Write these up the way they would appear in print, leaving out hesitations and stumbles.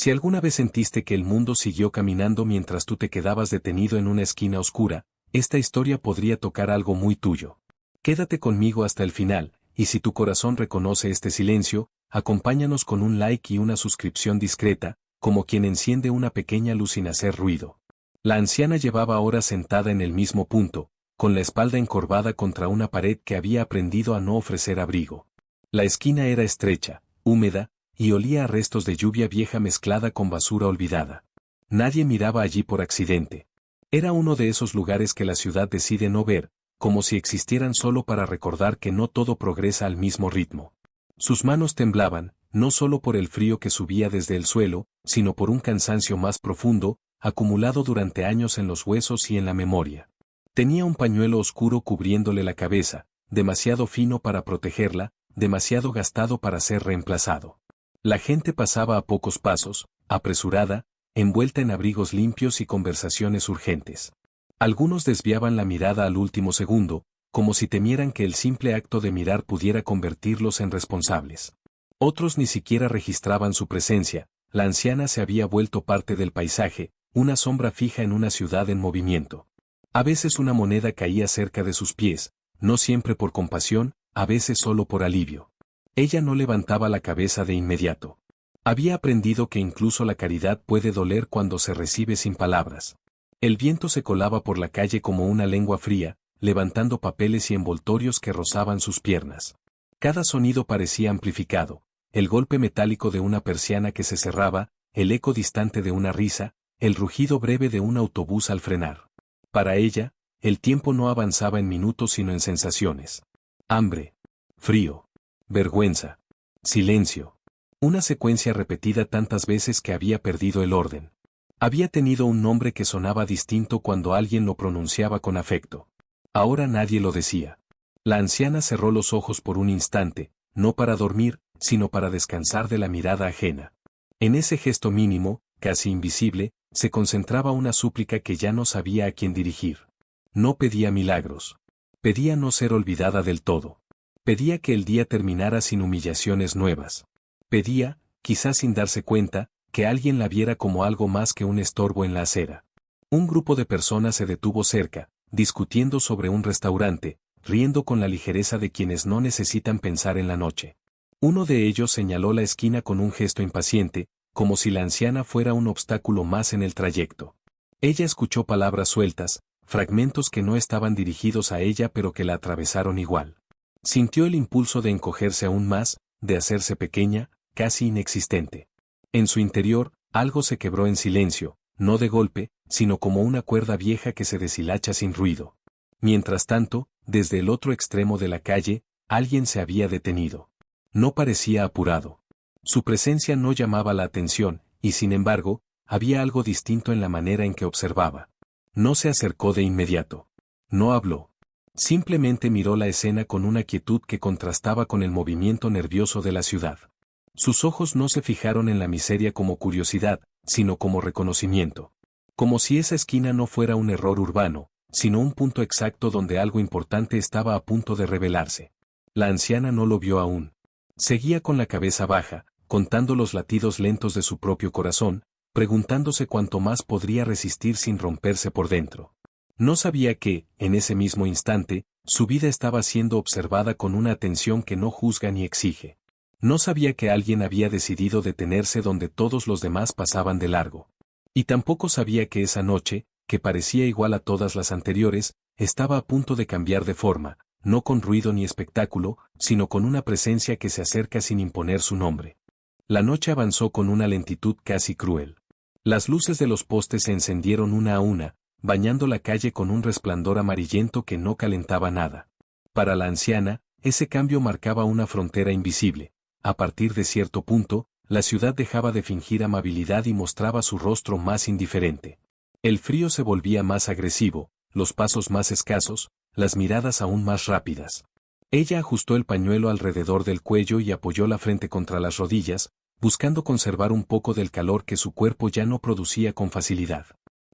Si alguna vez sentiste que el mundo siguió caminando mientras tú te quedabas detenido en una esquina oscura, esta historia podría tocar algo muy tuyo. Quédate conmigo hasta el final, y si tu corazón reconoce este silencio, acompáñanos con un like y una suscripción discreta, como quien enciende una pequeña luz sin hacer ruido. La anciana llevaba horas sentada en el mismo punto, con la espalda encorvada contra una pared que había aprendido a no ofrecer abrigo. La esquina era estrecha, húmeda, y olía a restos de lluvia vieja mezclada con basura olvidada. Nadie miraba allí por accidente. Era uno de esos lugares que la ciudad decide no ver, como si existieran solo para recordar que no todo progresa al mismo ritmo. Sus manos temblaban, no solo por el frío que subía desde el suelo, sino por un cansancio más profundo, acumulado durante años en los huesos y en la memoria. Tenía un pañuelo oscuro cubriéndole la cabeza, demasiado fino para protegerla, demasiado gastado para ser reemplazado. La gente pasaba a pocos pasos, apresurada, envuelta en abrigos limpios y conversaciones urgentes. Algunos desviaban la mirada al último segundo, como si temieran que el simple acto de mirar pudiera convertirlos en responsables. Otros ni siquiera registraban su presencia. La anciana se había vuelto parte del paisaje, una sombra fija en una ciudad en movimiento. A veces una moneda caía cerca de sus pies, no siempre por compasión, a veces solo por alivio. Ella no levantaba la cabeza de inmediato. Había aprendido que incluso la caridad puede doler cuando se recibe sin palabras. El viento se colaba por la calle como una lengua fría, levantando papeles y envoltorios que rozaban sus piernas. Cada sonido parecía amplificado, el golpe metálico de una persiana que se cerraba, el eco distante de una risa, el rugido breve de un autobús al frenar. Para ella, el tiempo no avanzaba en minutos sino en sensaciones. Hambre, frío, vergüenza, silencio. Una secuencia repetida tantas veces que había perdido el orden. Había tenido un nombre que sonaba distinto cuando alguien lo pronunciaba con afecto. Ahora nadie lo decía. La anciana cerró los ojos por un instante, no para dormir, sino para descansar de la mirada ajena. En ese gesto mínimo, casi invisible, se concentraba una súplica que ya no sabía a quién dirigir. No pedía milagros. Pedía no ser olvidada del todo. Pedía que el día terminara sin humillaciones nuevas. Pedía, quizás sin darse cuenta, que alguien la viera como algo más que un estorbo en la acera. Un grupo de personas se detuvo cerca, discutiendo sobre un restaurante, riendo con la ligereza de quienes no necesitan pensar en la noche. Uno de ellos señaló la esquina con un gesto impaciente, como si la anciana fuera un obstáculo más en el trayecto. Ella escuchó palabras sueltas, fragmentos que no estaban dirigidos a ella pero que la atravesaron igual. Sintió el impulso de encogerse aún más, de hacerse pequeña, casi inexistente. En su interior, algo se quebró en silencio, no de golpe, sino como una cuerda vieja que se deshilacha sin ruido. Mientras tanto, desde el otro extremo de la calle, alguien se había detenido. No parecía apurado. Su presencia no llamaba la atención, y sin embargo, había algo distinto en la manera en que observaba. No se acercó de inmediato. No habló. Simplemente miró la escena con una quietud que contrastaba con el movimiento nervioso de la ciudad. Sus ojos no se fijaron en la miseria como curiosidad, sino como reconocimiento. Como si esa esquina no fuera un error urbano, sino un punto exacto donde algo importante estaba a punto de revelarse. La anciana no lo vio aún. Seguía con la cabeza baja, contando los latidos lentos de su propio corazón, preguntándose cuánto más podría resistir sin romperse por dentro. No sabía que, en ese mismo instante, su vida estaba siendo observada con una atención que no juzga ni exige. No sabía que alguien había decidido detenerse donde todos los demás pasaban de largo. Y tampoco sabía que esa noche, que parecía igual a todas las anteriores, estaba a punto de cambiar de forma, no con ruido ni espectáculo, sino con una presencia que se acerca sin imponer su nombre. La noche avanzó con una lentitud casi cruel. Las luces de los postes se encendieron una a una, bañando la calle con un resplandor amarillento que no calentaba nada. Para la anciana, ese cambio marcaba una frontera invisible. A partir de cierto punto, la ciudad dejaba de fingir amabilidad y mostraba su rostro más indiferente. El frío se volvía más agresivo, los pasos más escasos, las miradas aún más rápidas. Ella ajustó el pañuelo alrededor del cuello y apoyó la frente contra las rodillas, buscando conservar un poco del calor que su cuerpo ya no producía con facilidad.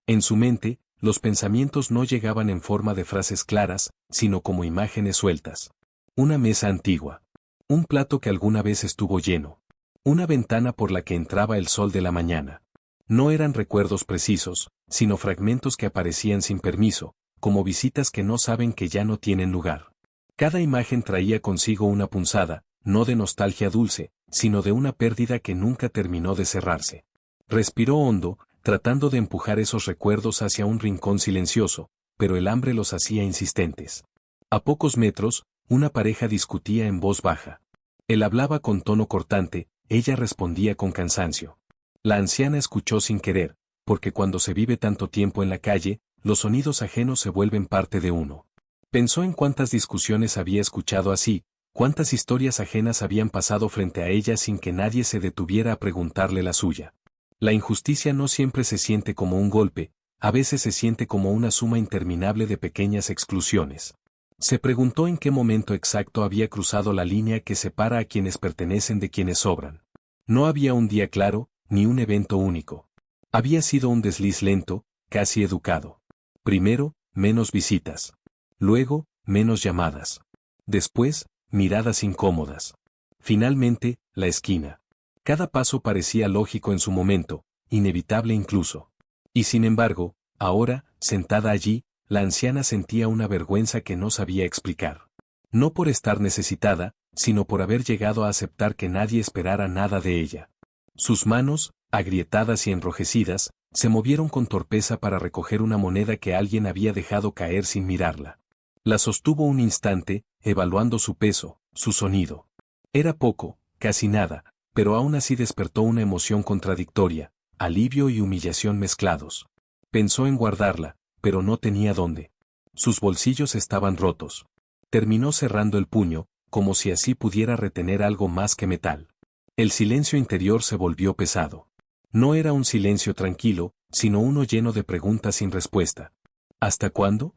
En su mente, los pensamientos no llegaban en forma de frases claras, sino como imágenes sueltas. Una mesa antigua. Un plato que alguna vez estuvo lleno. Una ventana por la que entraba el sol de la mañana. No eran recuerdos precisos, sino fragmentos que aparecían sin permiso, como visitas que no saben que ya no tienen lugar. Cada imagen traía consigo una punzada, no de nostalgia dulce, sino de una pérdida que nunca terminó de cerrarse. Respiró hondo, tratando de empujar esos recuerdos hacia un rincón silencioso, pero el hambre los hacía insistentes. A pocos metros, una pareja discutía en voz baja. Él hablaba con tono cortante, ella respondía con cansancio. La anciana escuchó sin querer, porque cuando se vive tanto tiempo en la calle, los sonidos ajenos se vuelven parte de uno. Pensó en cuántas discusiones había escuchado así, cuántas historias ajenas habían pasado frente a ella sin que nadie se detuviera a preguntarle la suya. La injusticia no siempre se siente como un golpe, a veces se siente como una suma interminable de pequeñas exclusiones. Se preguntó en qué momento exacto había cruzado la línea que separa a quienes pertenecen de quienes sobran. No había un día claro, ni un evento único. Había sido un desliz lento, casi educado. Primero, menos visitas. Luego, menos llamadas. Después, miradas incómodas. Finalmente, la esquina. Cada paso parecía lógico en su momento, inevitable incluso. Y sin embargo, ahora, sentada allí, la anciana sentía una vergüenza que no sabía explicar. No por estar necesitada, sino por haber llegado a aceptar que nadie esperara nada de ella. Sus manos, agrietadas y enrojecidas, se movieron con torpeza para recoger una moneda que alguien había dejado caer sin mirarla. La sostuvo un instante, evaluando su peso, su sonido. Era poco, casi nada, pero aún así despertó una emoción contradictoria, alivio y humillación mezclados. Pensó en guardarla, pero no tenía dónde. Sus bolsillos estaban rotos. Terminó cerrando el puño, como si así pudiera retener algo más que metal. El silencio interior se volvió pesado. No era un silencio tranquilo, sino uno lleno de preguntas sin respuesta. ¿Hasta cuándo?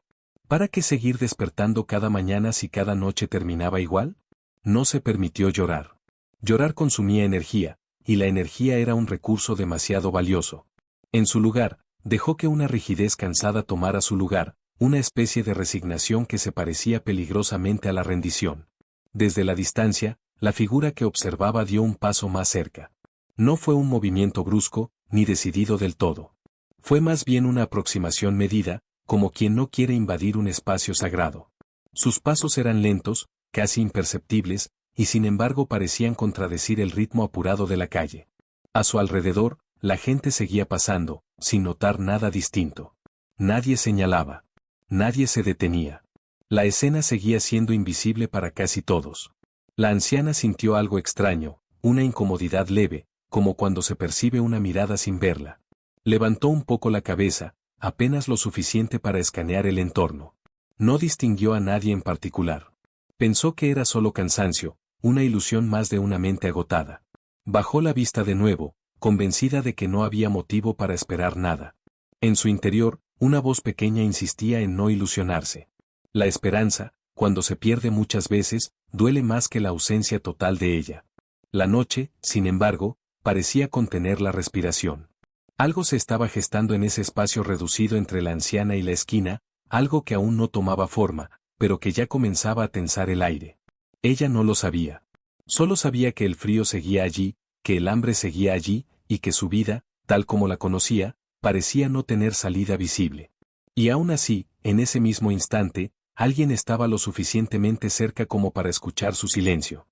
¿Para qué seguir despertando cada mañana si cada noche terminaba igual? No se permitió llorar. Llorar consumía energía, y la energía era un recurso demasiado valioso. En su lugar, dejó que una rigidez cansada tomara su lugar, una especie de resignación que se parecía peligrosamente a la rendición. Desde la distancia, la figura que observaba dio un paso más cerca. No fue un movimiento brusco, ni decidido del todo. Fue más bien una aproximación medida, como quien no quiere invadir un espacio sagrado. Sus pasos eran lentos, casi imperceptibles, y sin embargo parecían contradecir el ritmo apurado de la calle. A su alrededor, la gente seguía pasando, sin notar nada distinto. Nadie señalaba. Nadie se detenía. La escena seguía siendo invisible para casi todos. La anciana sintió algo extraño, una incomodidad leve, como cuando se percibe una mirada sin verla. Levantó un poco la cabeza, apenas lo suficiente para escanear el entorno. No distinguió a nadie en particular. Pensó que era solo cansancio, una ilusión más de una mente agotada. Bajó la vista de nuevo, convencida de que no había motivo para esperar nada. En su interior, una voz pequeña insistía en no ilusionarse. La esperanza, cuando se pierde muchas veces, duele más que la ausencia total de ella. La noche, sin embargo, parecía contener la respiración. Algo se estaba gestando en ese espacio reducido entre la anciana y la esquina, algo que aún no tomaba forma, pero que ya comenzaba a tensar el aire. Ella no lo sabía. Solo sabía que el frío seguía allí, que el hambre seguía allí, y que su vida, tal como la conocía, parecía no tener salida visible. Y aún así, en ese mismo instante, alguien estaba lo suficientemente cerca como para escuchar su silencio.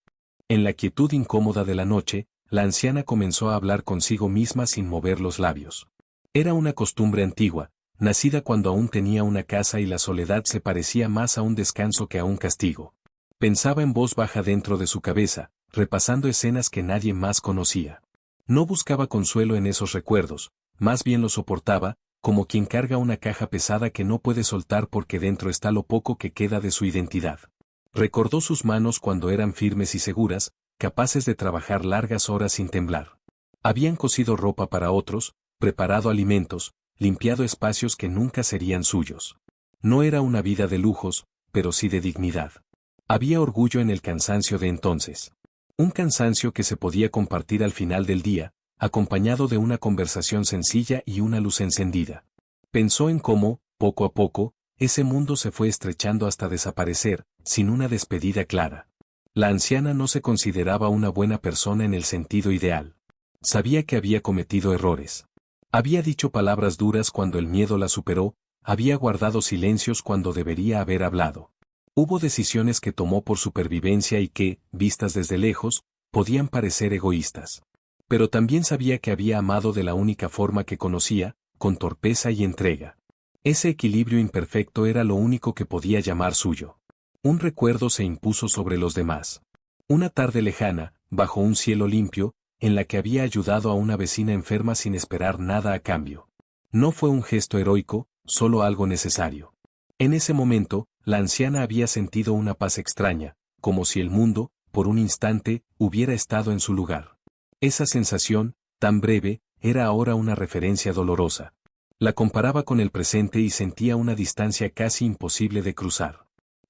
En la quietud incómoda de la noche, la anciana comenzó a hablar consigo misma sin mover los labios. Era una costumbre antigua, nacida cuando aún tenía una casa y la soledad se parecía más a un descanso que a un castigo. Pensaba en voz baja dentro de su cabeza, repasando escenas que nadie más conocía. No buscaba consuelo en esos recuerdos, más bien los soportaba, como quien carga una caja pesada que no puede soltar porque dentro está lo poco que queda de su identidad. Recordó sus manos cuando eran firmes y seguras, capaces de trabajar largas horas sin temblar. Habían cosido ropa para otros, preparado alimentos, limpiado espacios que nunca serían suyos. No era una vida de lujos, pero sí de dignidad. Había orgullo en el cansancio de entonces. Un cansancio que se podía compartir al final del día, acompañado de una conversación sencilla y una luz encendida. Pensó en cómo, poco a poco, ese mundo se fue estrechando hasta desaparecer, sin una despedida clara. La anciana no se consideraba una buena persona en el sentido ideal. Sabía que había cometido errores. Había dicho palabras duras cuando el miedo la superó, había guardado silencios cuando debería haber hablado. Hubo decisiones que tomó por supervivencia y que, vistas desde lejos, podían parecer egoístas. Pero también sabía que había amado de la única forma que conocía, con torpeza y entrega. Ese equilibrio imperfecto era lo único que podía llamar suyo. Un recuerdo se impuso sobre los demás. Una tarde lejana, bajo un cielo limpio, en la que había ayudado a una vecina enferma sin esperar nada a cambio. No fue un gesto heroico, solo algo necesario. En ese momento, la anciana había sentido una paz extraña, como si el mundo, por un instante, hubiera estado en su lugar. Esa sensación, tan breve, era ahora una referencia dolorosa. La comparaba con el presente y sentía una distancia casi imposible de cruzar.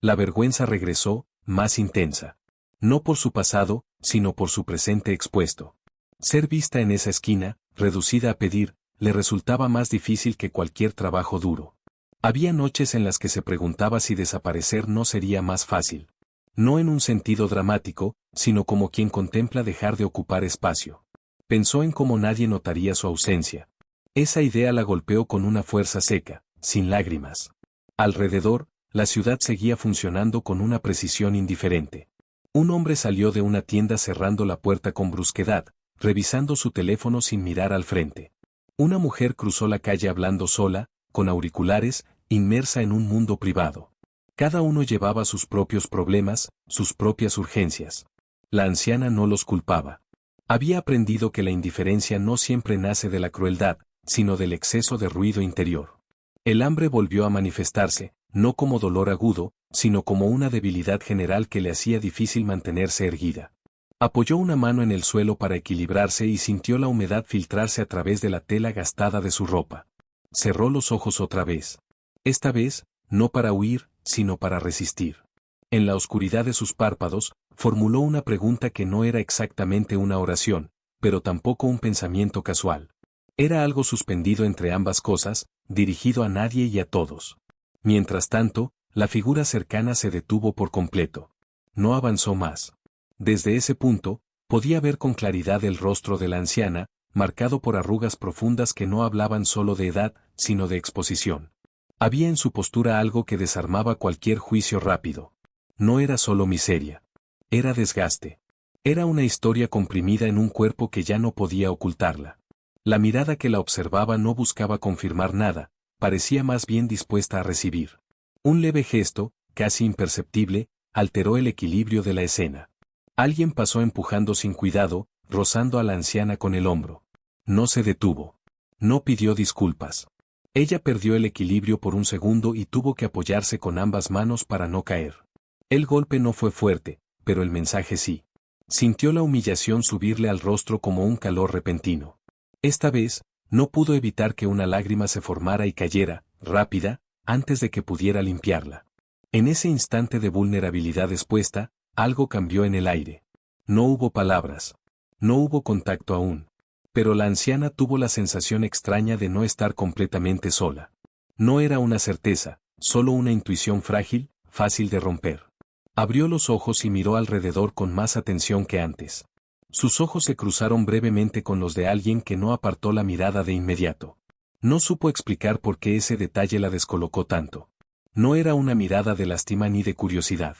La vergüenza regresó, más intensa. No por su pasado, sino por su presente expuesto. Ser vista en esa esquina, reducida a pedir, le resultaba más difícil que cualquier trabajo duro. Había noches en las que se preguntaba si desaparecer no sería más fácil. No en un sentido dramático, sino como quien contempla dejar de ocupar espacio. Pensó en cómo nadie notaría su ausencia. Esa idea la golpeó con una fuerza seca, sin lágrimas. Alrededor, la ciudad seguía funcionando con una precisión indiferente. Un hombre salió de una tienda cerrando la puerta con brusquedad, revisando su teléfono sin mirar al frente. Una mujer cruzó la calle hablando sola, con auriculares, inmersa en un mundo privado. Cada uno llevaba sus propios problemas, sus propias urgencias. La anciana no los culpaba. Había aprendido que la indiferencia no siempre nace de la crueldad, sino del exceso de ruido interior. El hambre volvió a manifestarse, no como dolor agudo, sino como una debilidad general que le hacía difícil mantenerse erguida. Apoyó una mano en el suelo para equilibrarse y sintió la humedad filtrarse a través de la tela gastada de su ropa. Cerró los ojos otra vez. Esta vez, no para huir, sino para resistir. En la oscuridad de sus párpados, formuló una pregunta que no era exactamente una oración, pero tampoco un pensamiento casual. Era algo suspendido entre ambas cosas, dirigido a nadie y a todos. Mientras tanto, la figura cercana se detuvo por completo. No avanzó más. Desde ese punto, podía ver con claridad el rostro de la anciana, marcado por arrugas profundas que no hablaban solo de edad, sino de exposición. Había en su postura algo que desarmaba cualquier juicio rápido. No era solo miseria. Era desgaste. Era una historia comprimida en un cuerpo que ya no podía ocultarla. La mirada que la observaba no buscaba confirmar nada, parecía más bien dispuesta a recibir. Un leve gesto, casi imperceptible, alteró el equilibrio de la escena. Alguien pasó empujando sin cuidado, rozando a la anciana con el hombro. No se detuvo. No pidió disculpas. Ella perdió el equilibrio por un segundo y tuvo que apoyarse con ambas manos para no caer. El golpe no fue fuerte, pero el mensaje sí. Sintió la humillación subirle al rostro como un calor repentino. Esta vez, no pudo evitar que una lágrima se formara y cayera, rápida, antes de que pudiera limpiarla. En ese instante de vulnerabilidad expuesta, algo cambió en el aire. No hubo palabras. No hubo contacto aún. Pero la anciana tuvo la sensación extraña de no estar completamente sola. No era una certeza, solo una intuición frágil, fácil de romper. Abrió los ojos y miró alrededor con más atención que antes. Sus ojos se cruzaron brevemente con los de alguien que no apartó la mirada de inmediato. No supo explicar por qué ese detalle la descolocó tanto. No era una mirada de lástima ni de curiosidad.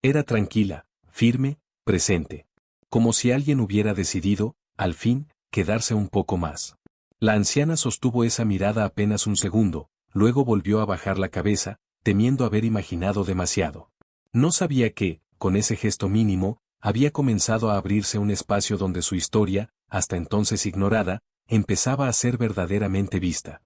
Era tranquila, firme, presente. Como si alguien hubiera decidido, al fin, quedarse un poco más. La anciana sostuvo esa mirada apenas un segundo, luego volvió a bajar la cabeza, temiendo haber imaginado demasiado. No sabía que, con ese gesto mínimo, había comenzado a abrirse un espacio donde su historia, hasta entonces ignorada, empezaba a ser verdaderamente vista.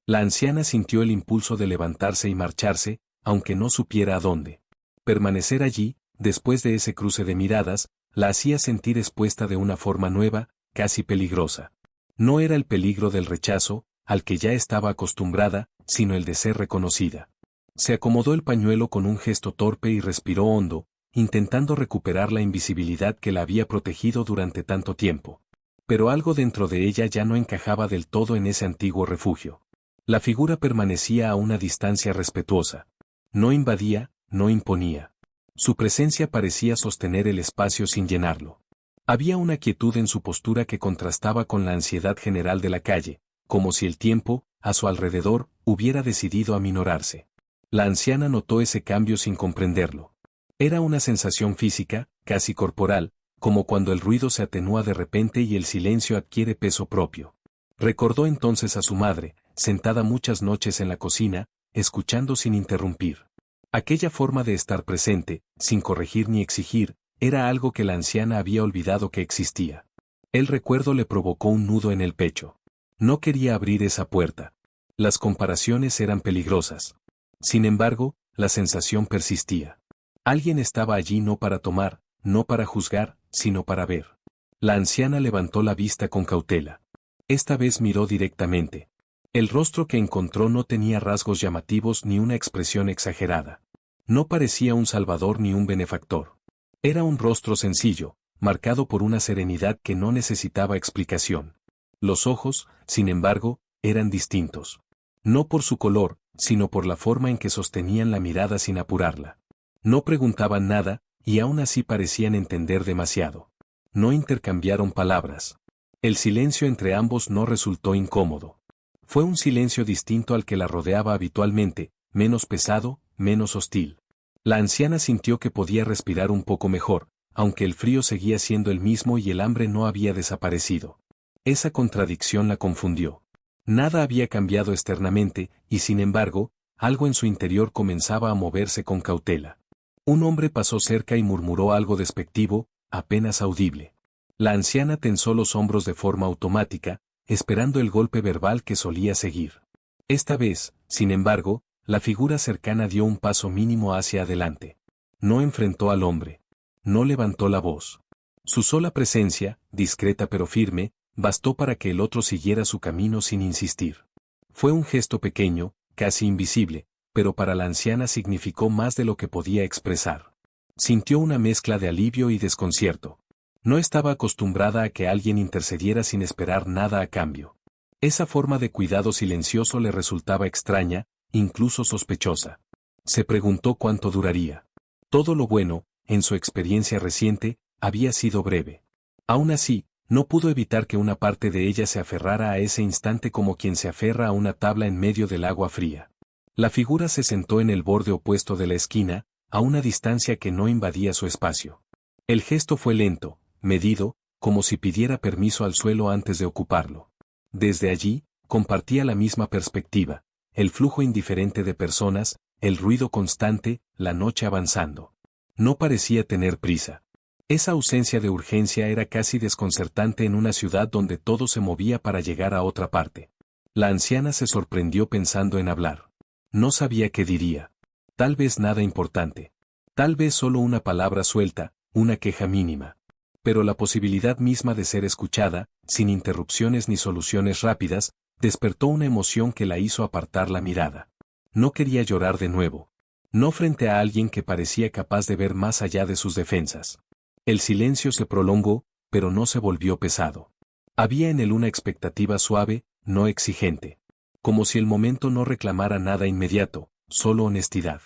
La anciana sintió el impulso de levantarse y marcharse, aunque no supiera a dónde. Permanecer allí, después de ese cruce de miradas, la hacía sentir expuesta de una forma nueva, casi peligrosa. No era el peligro del rechazo, al que ya estaba acostumbrada, sino el de ser reconocida. Se acomodó el pañuelo con un gesto torpe y respiró hondo, intentando recuperar la invisibilidad que la había protegido durante tanto tiempo. Pero algo dentro de ella ya no encajaba del todo en ese antiguo refugio. La figura permanecía a una distancia respetuosa. No invadía, no imponía. Su presencia parecía sostener el espacio sin llenarlo. Había una quietud en su postura que contrastaba con la ansiedad general de la calle, como si el tiempo, a su alrededor, hubiera decidido aminorarse. La anciana notó ese cambio sin comprenderlo. Era una sensación física, casi corporal, como cuando el ruido se atenúa de repente y el silencio adquiere peso propio. Recordó entonces a su madre, sentada muchas noches en la cocina, escuchando sin interrumpir. Aquella forma de estar presente, sin corregir ni exigir, era algo que la anciana había olvidado que existía. El recuerdo le provocó un nudo en el pecho. No quería abrir esa puerta. Las comparaciones eran peligrosas. Sin embargo, la sensación persistía. Alguien estaba allí no para tomar, no para juzgar, sino para ver. La anciana levantó la vista con cautela. Esta vez miró directamente. El rostro que encontró no tenía rasgos llamativos ni una expresión exagerada. No parecía un salvador ni un benefactor. Era un rostro sencillo, marcado por una serenidad que no necesitaba explicación. Los ojos, sin embargo, eran distintos. No por su color, sino por la forma en que sostenían la mirada sin apurarla. No preguntaban nada, y aún así parecían entender demasiado. No intercambiaron palabras. El silencio entre ambos no resultó incómodo. Fue un silencio distinto al que la rodeaba habitualmente, menos pesado, menos hostil. La anciana sintió que podía respirar un poco mejor, aunque el frío seguía siendo el mismo y el hambre no había desaparecido. Esa contradicción la confundió. Nada había cambiado externamente, y sin embargo, algo en su interior comenzaba a moverse con cautela. Un hombre pasó cerca y murmuró algo despectivo, apenas audible. La anciana tensó los hombros de forma automática, esperando el golpe verbal que solía seguir. Esta vez, sin embargo, la figura cercana dio un paso mínimo hacia adelante. No enfrentó al hombre. No levantó la voz. Su sola presencia, discreta pero firme, bastó para que el otro siguiera su camino sin insistir. Fue un gesto pequeño, casi invisible, pero para la anciana significó más de lo que podía expresar. Sintió una mezcla de alivio y desconcierto. No estaba acostumbrada a que alguien intercediera sin esperar nada a cambio. Esa forma de cuidado silencioso le resultaba extraña, incluso sospechosa. Se preguntó cuánto duraría. Todo lo bueno, en su experiencia reciente, había sido breve. Aún así, no pudo evitar que una parte de ella se aferrara a ese instante como quien se aferra a una tabla en medio del agua fría. La figura se sentó en el borde opuesto de la esquina, a una distancia que no invadía su espacio. El gesto fue lento, medido, como si pidiera permiso al suelo antes de ocuparlo. Desde allí, compartía la misma perspectiva, el flujo indiferente de personas, el ruido constante, la noche avanzando. No parecía tener prisa. Esa ausencia de urgencia era casi desconcertante en una ciudad donde todo se movía para llegar a otra parte. La anciana se sorprendió pensando en hablar. No sabía qué diría. Tal vez nada importante. Tal vez solo una palabra suelta, una queja mínima. Pero la posibilidad misma de ser escuchada, sin interrupciones ni soluciones rápidas, despertó una emoción que la hizo apartar la mirada. No quería llorar de nuevo. No frente a alguien que parecía capaz de ver más allá de sus defensas. El silencio se prolongó, pero no se volvió pesado. Había en él una expectativa suave, no exigente. Como si el momento no reclamara nada inmediato, solo honestidad.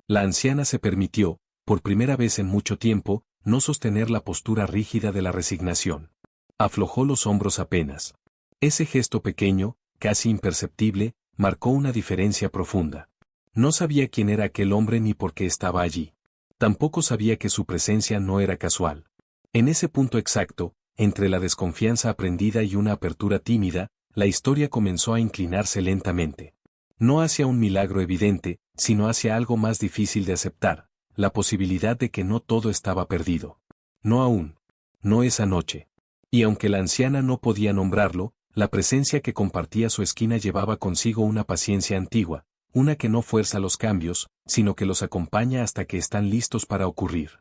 La anciana se permitió, por primera vez en mucho tiempo, no sostener la postura rígida de la resignación. Aflojó los hombros apenas. Ese gesto pequeño, casi imperceptible, marcó una diferencia profunda. No sabía quién era aquel hombre ni por qué estaba allí. Tampoco sabía que su presencia no era casual. En ese punto exacto, entre la desconfianza aprendida y una apertura tímida, la historia comenzó a inclinarse lentamente. No hacia un milagro evidente, sino hacia algo más difícil de aceptar, la posibilidad de que no todo estaba perdido. No aún. No esa noche. Y aunque la anciana no podía nombrarlo, la presencia que compartía su esquina llevaba consigo una paciencia antigua, una que no fuerza los cambios, sino que los acompaña hasta que están listos para ocurrir.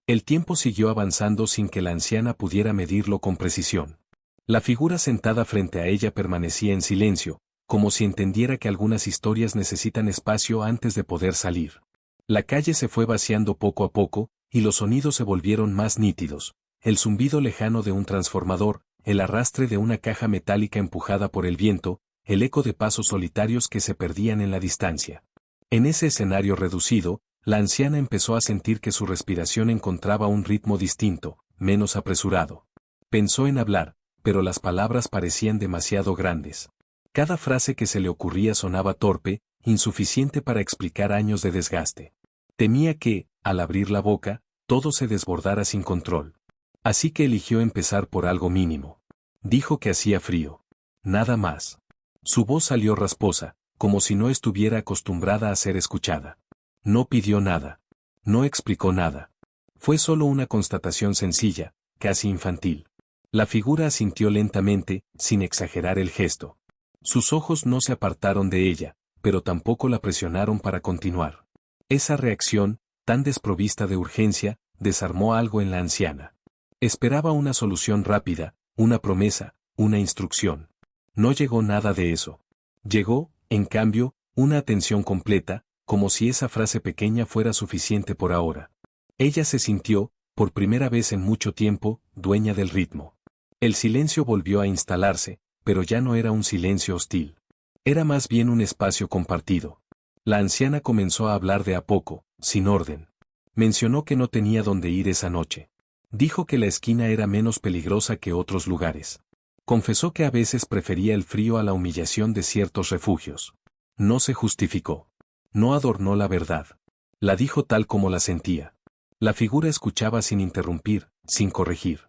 El tiempo siguió avanzando sin que la anciana pudiera medirlo con precisión. La figura sentada frente a ella permanecía en silencio, como si entendiera que algunas historias necesitan espacio antes de poder salir. La calle se fue vaciando poco a poco, y los sonidos se volvieron más nítidos. El zumbido lejano de un transformador, el arrastre de una caja metálica empujada por el viento, el eco de pasos solitarios que se perdían en la distancia. En ese escenario reducido, La anciana empezó a sentir que su respiración encontraba un ritmo distinto, menos apresurado. Pensó en hablar, pero las palabras parecían demasiado grandes. Cada frase que se le ocurría sonaba torpe, insuficiente para explicar años de desgaste. Temía que, al abrir la boca, todo se desbordara sin control. Así que eligió empezar por algo mínimo. Dijo que hacía frío. Nada más. Su voz salió rasposa, como si no estuviera acostumbrada a ser escuchada. No pidió nada. No explicó nada. Fue solo una constatación sencilla, casi infantil. La figura asintió lentamente, sin exagerar el gesto. Sus ojos no se apartaron de ella, pero tampoco la presionaron para continuar. Esa reacción, tan desprovista de urgencia, desarmó algo en la anciana. Esperaba una solución rápida, una promesa, una instrucción. No llegó nada de eso. Llegó, en cambio, una atención completa, como si esa frase pequeña fuera suficiente por ahora. Ella se sintió, por primera vez en mucho tiempo, dueña del ritmo. El silencio volvió a instalarse, pero ya no era un silencio hostil. Era más bien un espacio compartido. La anciana comenzó a hablar de a poco, sin orden. Mencionó que no tenía dónde ir esa noche. Dijo que la esquina era menos peligrosa que otros lugares. Confesó que a veces prefería el frío a la humillación de ciertos refugios. No se justificó. No adornó la verdad. La dijo tal como la sentía. La figura escuchaba sin interrumpir, sin corregir.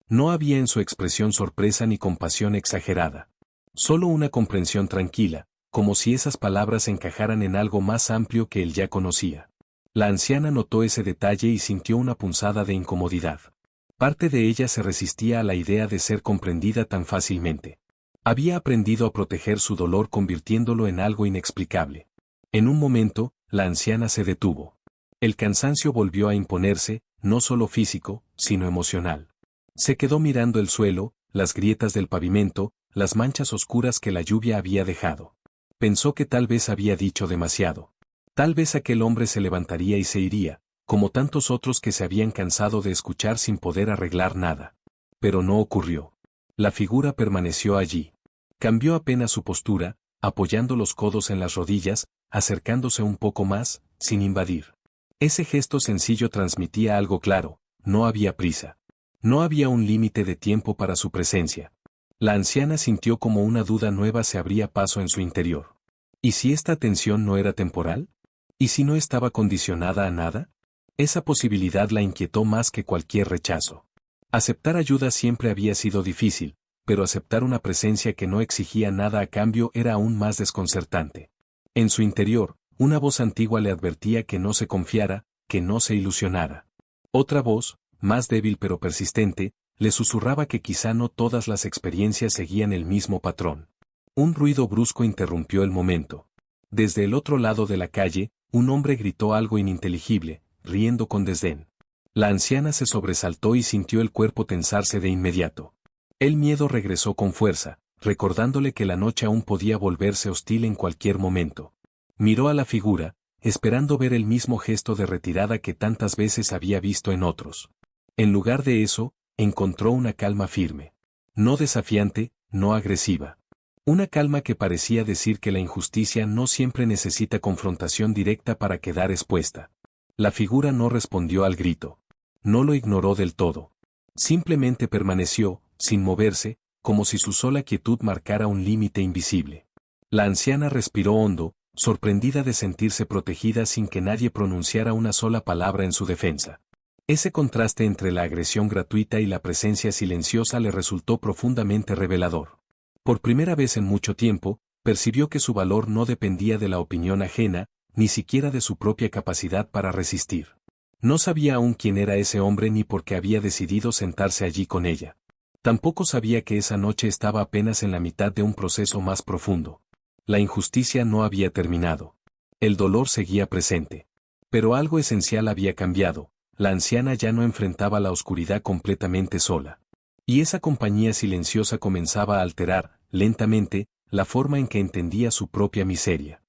No había en su expresión sorpresa ni compasión exagerada. Solo una comprensión tranquila, como si esas palabras encajaran en algo más amplio que él ya conocía. La anciana notó ese detalle y sintió una punzada de incomodidad. Parte de ella se resistía a la idea de ser comprendida tan fácilmente. Había aprendido a proteger su dolor convirtiéndolo en algo inexplicable. En un momento, la anciana se detuvo. El cansancio volvió a imponerse, no solo físico, sino emocional. Se quedó mirando el suelo, las grietas del pavimento, las manchas oscuras que la lluvia había dejado. Pensó que tal vez había dicho demasiado. Tal vez aquel hombre se levantaría y se iría, como tantos otros que se habían cansado de escuchar sin poder arreglar nada. Pero no ocurrió. La figura permaneció allí. Cambió apenas su postura, apoyando los codos en las rodillas, acercándose un poco más, sin invadir. Ese gesto sencillo transmitía algo claro: no había prisa. No había un límite de tiempo para su presencia. La anciana sintió como una duda nueva se abría paso en su interior. ¿Y si esta atención no era temporal? ¿Y si no estaba condicionada a nada? Esa posibilidad la inquietó más que cualquier rechazo. Aceptar ayuda siempre había sido difícil, pero aceptar una presencia que no exigía nada a cambio era aún más desconcertante. En su interior, una voz antigua le advertía que no se confiara, que no se ilusionara. Otra voz, más débil pero persistente, le susurraba que quizá no todas las experiencias seguían el mismo patrón. Un ruido brusco interrumpió el momento. Desde el otro lado de la calle, un hombre gritó algo ininteligible, riendo con desdén. La anciana se sobresaltó y sintió el cuerpo tensarse de inmediato. El miedo regresó con fuerza, recordándole que la noche aún podía volverse hostil en cualquier momento. Miró a la figura, esperando ver el mismo gesto de retirada que tantas veces había visto en otros. En lugar de eso, encontró una calma firme. No desafiante, no agresiva. Una calma que parecía decir que la injusticia no siempre necesita confrontación directa para quedar expuesta. La figura no respondió al grito. No lo ignoró del todo. Simplemente permaneció, sin moverse, como si su sola quietud marcara un límite invisible. La anciana respiró hondo, sorprendida de sentirse protegida sin que nadie pronunciara una sola palabra en su defensa. Ese contraste entre la agresión gratuita y la presencia silenciosa le resultó profundamente revelador. Por primera vez en mucho tiempo, percibió que su valor no dependía de la opinión ajena, ni siquiera de su propia capacidad para resistir. No sabía aún quién era ese hombre ni por qué había decidido sentarse allí con ella. Tampoco sabía que esa noche estaba apenas en la mitad de un proceso más profundo. La injusticia no había terminado. El dolor seguía presente. Pero algo esencial había cambiado. La anciana ya no enfrentaba la oscuridad completamente sola. Y esa compañía silenciosa comenzaba a alterar, lentamente, la forma en que entendía su propia miseria.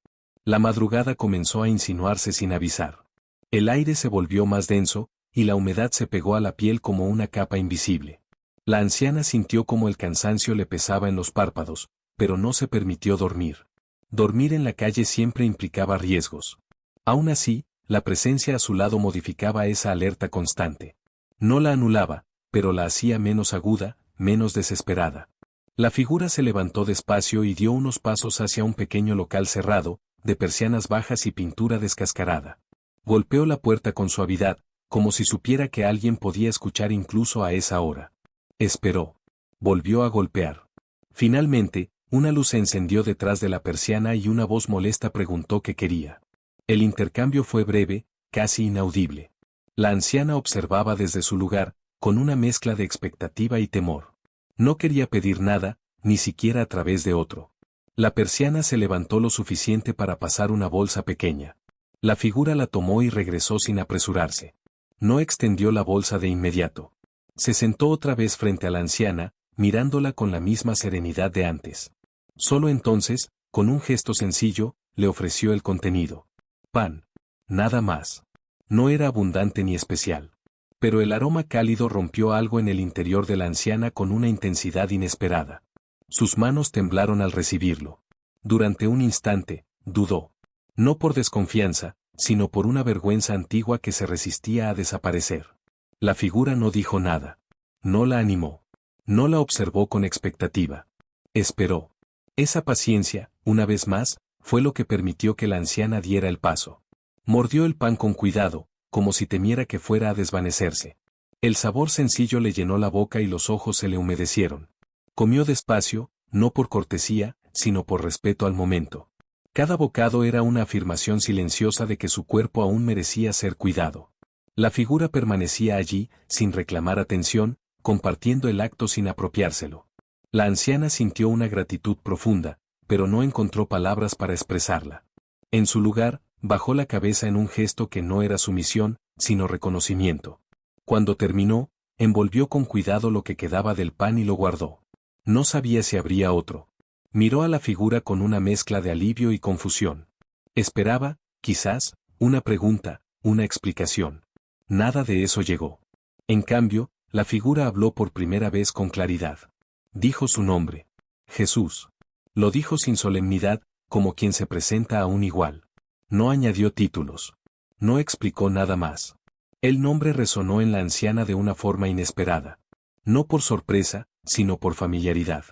La madrugada comenzó a insinuarse sin avisar. El aire se volvió más denso, y la humedad se pegó a la piel como una capa invisible. La anciana sintió como el cansancio le pesaba en los párpados, pero no se permitió dormir. Dormir en la calle siempre implicaba riesgos. Aún así, la presencia a su lado modificaba esa alerta constante. No la anulaba, pero la hacía menos aguda, menos desesperada. La figura se levantó despacio y dio unos pasos hacia un pequeño local cerrado, de persianas bajas y pintura descascarada. Golpeó la puerta con suavidad, como si supiera que alguien podía escuchar incluso a esa hora. Esperó. Volvió a golpear. Finalmente, una luz se encendió detrás de la persiana y una voz molesta preguntó qué quería. El intercambio fue breve, casi inaudible. La anciana observaba desde su lugar, con una mezcla de expectativa y temor. No quería pedir nada, ni siquiera a través de otro. La persiana se levantó lo suficiente para pasar una bolsa pequeña. La figura la tomó y regresó sin apresurarse. No extendió la bolsa de inmediato. Se sentó otra vez frente a la anciana, mirándola con la misma serenidad de antes. Solo entonces, con un gesto sencillo, le ofreció el contenido. Pan. Nada más. No era abundante ni especial. Pero el aroma cálido rompió algo en el interior de la anciana con una intensidad inesperada. Sus manos temblaron al recibirlo. Durante un instante, dudó. No por desconfianza, sino por una vergüenza antigua que se resistía a desaparecer. La figura no dijo nada. No la animó. No la observó con expectativa. Esperó. Esa paciencia, una vez más, fue lo que permitió que la anciana diera el paso. Mordió el pan con cuidado, como si temiera que fuera a desvanecerse. El sabor sencillo le llenó la boca y los ojos se le humedecieron. Comió despacio, no por cortesía, sino por respeto al momento. Cada bocado era una afirmación silenciosa de que su cuerpo aún merecía ser cuidado. La figura permanecía allí, sin reclamar atención, compartiendo el acto sin apropiárselo. La anciana sintió una gratitud profunda, pero no encontró palabras para expresarla. En su lugar, bajó la cabeza en un gesto que no era sumisión, sino reconocimiento. Cuando terminó, envolvió con cuidado lo que quedaba del pan y lo guardó. No sabía si habría otro. Miró a la figura con una mezcla de alivio y confusión. Esperaba, quizás, una pregunta, una explicación. Nada de eso llegó. En cambio, la figura habló por primera vez con claridad. Dijo su nombre. Jesús. Lo dijo sin solemnidad, como quien se presenta a un igual. No añadió títulos. No explicó nada más. El nombre resonó en la anciana de una forma inesperada. No por sorpresa, sino por familiaridad.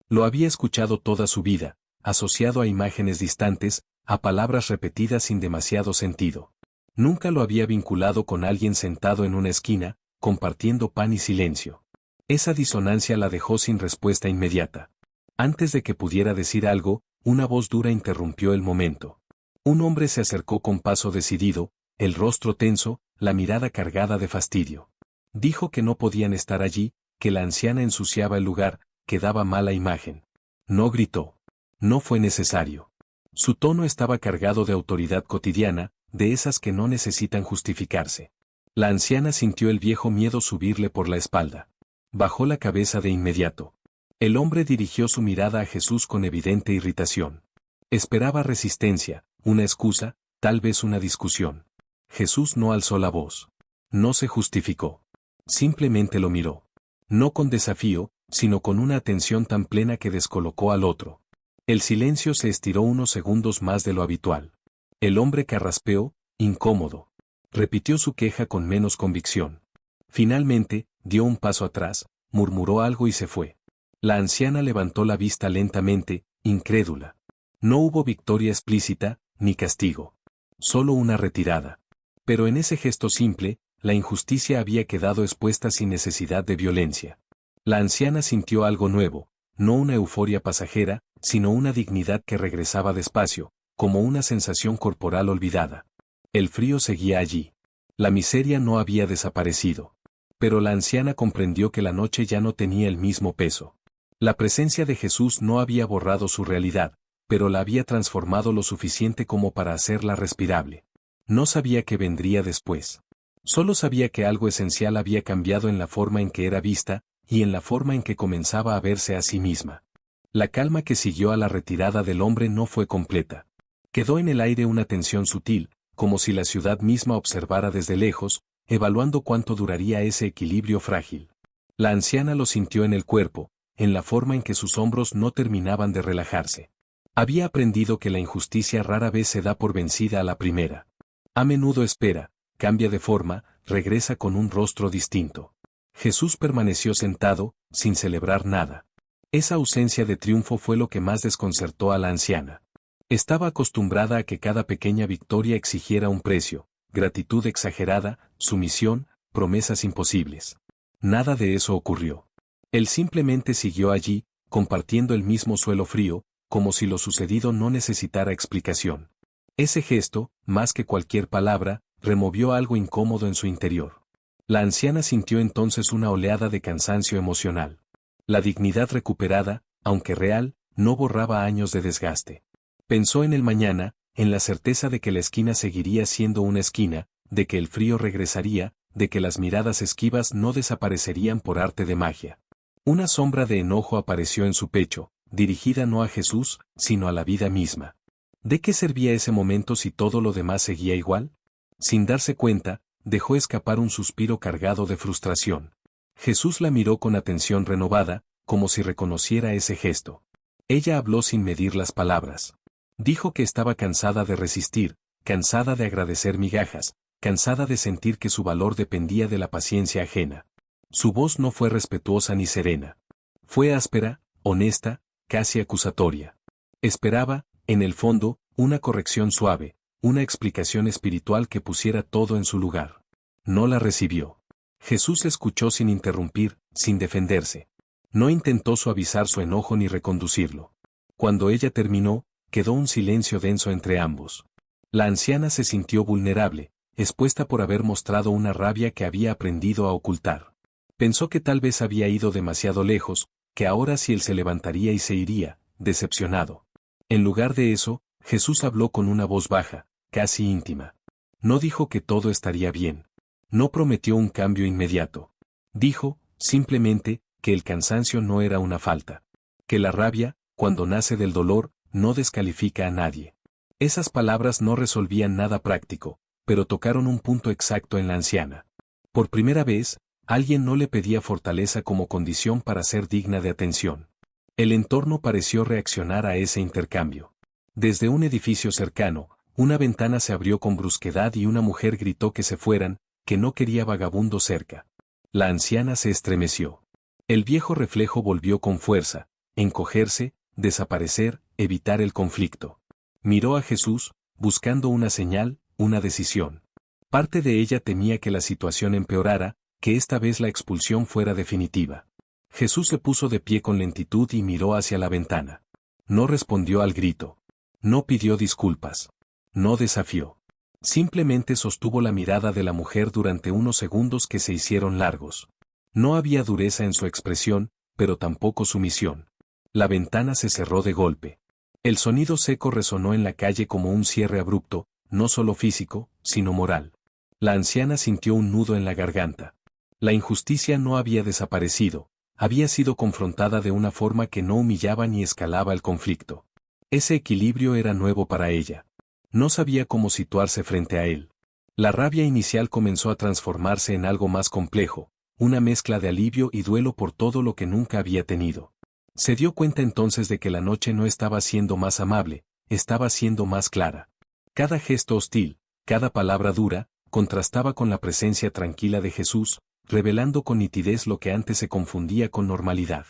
Lo había escuchado toda su vida, asociado a imágenes distantes, a palabras repetidas sin demasiado sentido. Nunca lo había vinculado con alguien sentado en una esquina, compartiendo pan y silencio. Esa disonancia la dejó sin respuesta inmediata. Antes de que pudiera decir algo, una voz dura interrumpió el momento. Un hombre se acercó con paso decidido, el rostro tenso, la mirada cargada de fastidio. Dijo que no podían estar allí, que la anciana ensuciaba el lugar, que daba mala imagen. No gritó. No fue necesario. Su tono estaba cargado de autoridad cotidiana, de esas que no necesitan justificarse. La anciana sintió el viejo miedo subirle por la espalda. Bajó la cabeza de inmediato. El hombre dirigió su mirada a Jesús con evidente irritación. Esperaba resistencia, una excusa, tal vez una discusión. Jesús no alzó la voz. No se justificó. Simplemente lo miró. No con desafío, sino con una atención tan plena que descolocó al otro. El silencio se estiró unos segundos más de lo habitual. El hombre carraspeó, incómodo. Repitió su queja con menos convicción. Finalmente, dio un paso atrás, murmuró algo y se fue. La anciana levantó la vista lentamente, incrédula. No hubo victoria explícita, ni castigo. Solo una retirada. Pero en ese gesto simple, la injusticia había quedado expuesta sin necesidad de violencia. La anciana sintió algo nuevo, no una euforia pasajera, sino una dignidad que regresaba despacio, como una sensación corporal olvidada. El frío seguía allí. La miseria no había desaparecido. Pero la anciana comprendió que la noche ya no tenía el mismo peso. La presencia de Jesús no había borrado su realidad, pero la había transformado lo suficiente como para hacerla respirable. No sabía qué vendría después. Solo sabía que algo esencial había cambiado en la forma en que era vista, y en la forma en que comenzaba a verse a sí misma. La calma que siguió a la retirada del hombre no fue completa. Quedó en el aire una tensión sutil, como si la ciudad misma observara desde lejos, evaluando cuánto duraría ese equilibrio frágil. La anciana lo sintió en el cuerpo, en la forma en que sus hombros no terminaban de relajarse. Había aprendido que la injusticia rara vez se da por vencida a la primera. A menudo espera, cambia de forma, regresa con un rostro distinto. Jesús permaneció sentado, sin celebrar nada. Esa ausencia de triunfo fue lo que más desconcertó a la anciana. Estaba acostumbrada a que cada pequeña victoria exigiera un precio, gratitud exagerada, sumisión, promesas imposibles. Nada de eso ocurrió. Él simplemente siguió allí, compartiendo el mismo suelo frío, como si lo sucedido no necesitara explicación. Ese gesto, más que cualquier palabra, removió algo incómodo en su interior. La anciana sintió entonces una oleada de cansancio emocional. La dignidad recuperada, aunque real, no borraba años de desgaste. Pensó en el mañana, en la certeza de que la esquina seguiría siendo una esquina, de que el frío regresaría, de que las miradas esquivas no desaparecerían por arte de magia. Una sombra de enojo apareció en su pecho, dirigida no a Jesús, sino a la vida misma. ¿De qué servía ese momento si todo lo demás seguía igual? Sin darse cuenta, dejó escapar un suspiro cargado de frustración. Jesús la miró con atención renovada, como si reconociera ese gesto. Ella habló sin medir las palabras. Dijo que estaba cansada de resistir, cansada de agradecer migajas, cansada de sentir que su valor dependía de la paciencia ajena. Su voz no fue respetuosa ni serena. Fue áspera, honesta, casi acusatoria. Esperaba, en el fondo, una corrección suave, una explicación espiritual que pusiera todo en su lugar. No la recibió. Jesús escuchó sin interrumpir, sin defenderse. No intentó suavizar su enojo ni reconducirlo. Cuando ella terminó, quedó un silencio denso entre ambos. La anciana se sintió vulnerable, expuesta por haber mostrado una rabia que había aprendido a ocultar. Pensó que tal vez había ido demasiado lejos, que ahora sí él se levantaría y se iría, decepcionado. En lugar de eso, Jesús habló con una voz baja, casi íntima. No dijo que todo estaría bien. No prometió un cambio inmediato. Dijo, simplemente, que el cansancio no era una falta. Que la rabia, cuando nace del dolor, no descalifica a nadie. Esas palabras no resolvían nada práctico, pero tocaron un punto exacto en la anciana. Por primera vez, alguien no le pedía fortaleza como condición para ser digna de atención. El entorno pareció reaccionar a ese intercambio. Desde un edificio cercano, una ventana se abrió con brusquedad y una mujer gritó que se fueran, que no quería vagabundo cerca. La anciana se estremeció. El viejo reflejo volvió con fuerza, encogerse, desaparecer, evitar el conflicto. Miró a Jesús, buscando una señal, una decisión. Parte de ella temía que la situación empeorara, que esta vez la expulsión fuera definitiva. Jesús se puso de pie con lentitud y miró hacia la ventana. No respondió al grito. No pidió disculpas. No desafió. Simplemente sostuvo la mirada de la mujer durante unos segundos que se hicieron largos. No había dureza en su expresión, pero tampoco sumisión. La ventana se cerró de golpe. El sonido seco resonó en la calle como un cierre abrupto, no solo físico, sino moral. La anciana sintió un nudo en la garganta. La injusticia no había desaparecido, había sido confrontada de una forma que no humillaba ni escalaba el conflicto. Ese equilibrio era nuevo para ella. No sabía cómo situarse frente a él. La rabia inicial comenzó a transformarse en algo más complejo, una mezcla de alivio y duelo por todo lo que nunca había tenido. Se dio cuenta entonces de que la noche no estaba siendo más amable, estaba siendo más clara. Cada gesto hostil, cada palabra dura, contrastaba con la presencia tranquila de Jesús, revelando con nitidez lo que antes se confundía con normalidad.